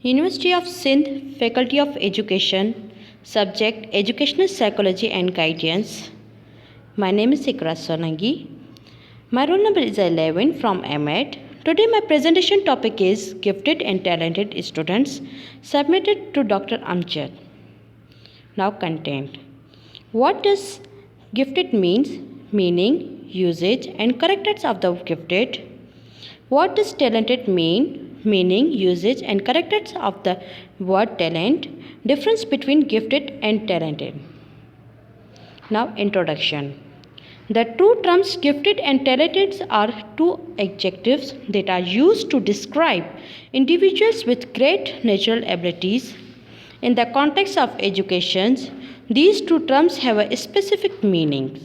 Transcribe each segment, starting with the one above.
University of Sindh, Faculty of Education, Subject Educational Psychology and Guidance. My name is Ikra Sonangi. My roll number is 11 from MEd. Today my presentation topic is Gifted and Talented Students, submitted to Dr. Amjad. Now content. What does gifted means? Meaning, usage and characters of the gifted. What does talented mean? Meaning, usage and characters of the word talent. Difference between gifted and talented. Now introduction. The two terms gifted and talented are two adjectives that are used to describe individuals with great natural abilities. In the context of education, these two terms have a specific meaning.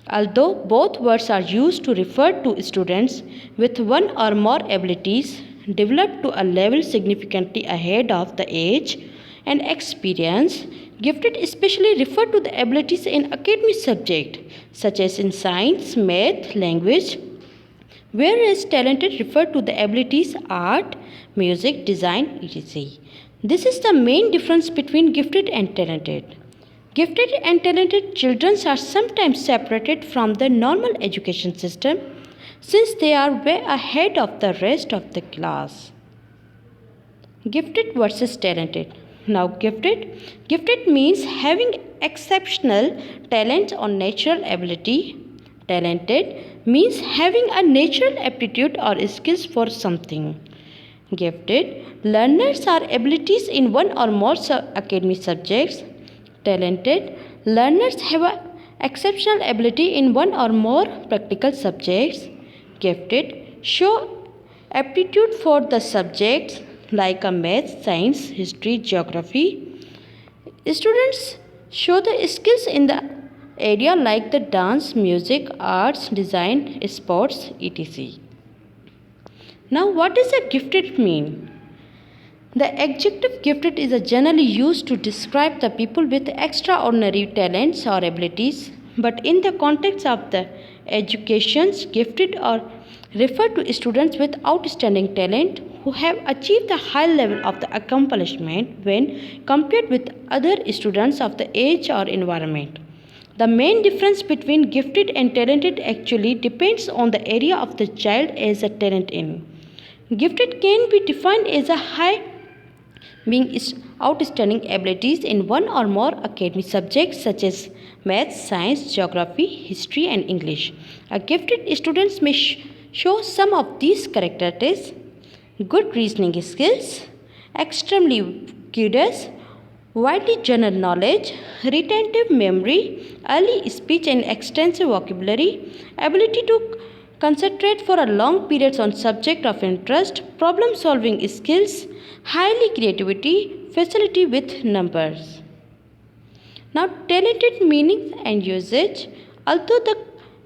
Although both words are used to refer to students with one or more abilities developed to a level significantly ahead of the age and experience, gifted especially refer to the abilities in academic subjects such as in science, math, language, whereas talented refer to the abilities art, music, design, etc. This is the main difference between gifted and talented. Gifted and talented children are sometimes separated from the normal education system since they are way ahead of the rest of the class. Gifted versus talented. Now gifted means having exceptional talent or natural ability. Talented means having a natural aptitude or skills for something. Gifted learners are abilities in one or more academic subjects. Talented learners have an exceptional ability in one or more practical subjects. Gifted show aptitude for the subjects like a math, science, history, geography. Students show the skills in the area like the dance, music, arts, design, sports, etc. Now what does a gifted mean? The adjective gifted is generally used to describe the people with extraordinary talents or abilities, but in the context of the educations, gifted are referred to students with outstanding talent who have achieved the high level of the accomplishment when compared with other students of the age or environment. The main difference between gifted and talented actually depends on the area of the child as a talent in. Gifted can be defined as a high being outstanding abilities in one or more academic subjects such as math, science, geography, history and English. A gifted students may show some of these characteristics: good reasoning skills, extremely curious, widely general knowledge, retentive memory, early speech and extensive vocabulary, ability to concentrate for a long periods on subject of interest, problem solving skills, highly creativity, facility with numbers. Now talented meaning and usage. Although the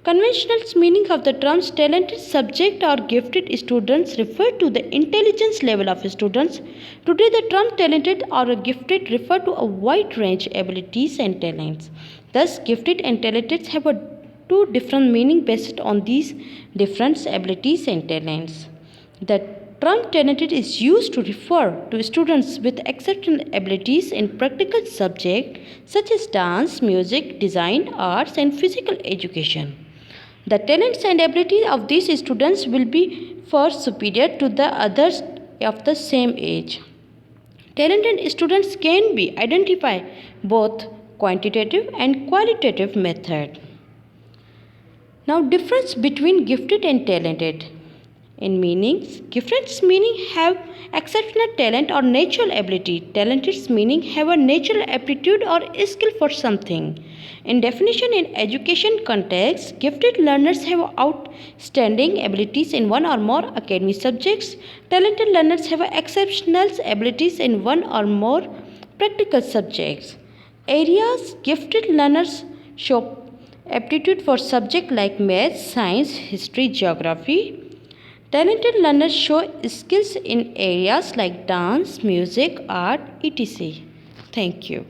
conventional meaning of the terms talented subject or gifted students refer to the intelligence level of students, today the term talented or gifted refer to a wide range of abilities and talents. Thus gifted and talented have two different meaning based on these different abilities and talents. The term talented is used to refer to students with exceptional abilities in practical subjects such as dance, music, design, arts and physical education. The talents and abilities of these students will be far superior to the others of the same age. Talented students can be identified both quantitative and qualitative method. Now difference between gifted and talented. In meanings, gifted's meaning have exceptional talent or natural ability. Talented's meaning have a natural aptitude or skill for something. In definition in education context, gifted learners have outstanding abilities in one or more academic subjects. Talented learners have exceptional abilities in one or more practical subjects. Areas gifted learners show aptitude for subjects like math, science, history, geography. Talented learners show skills in areas like dance, music, art, etc. Thank you.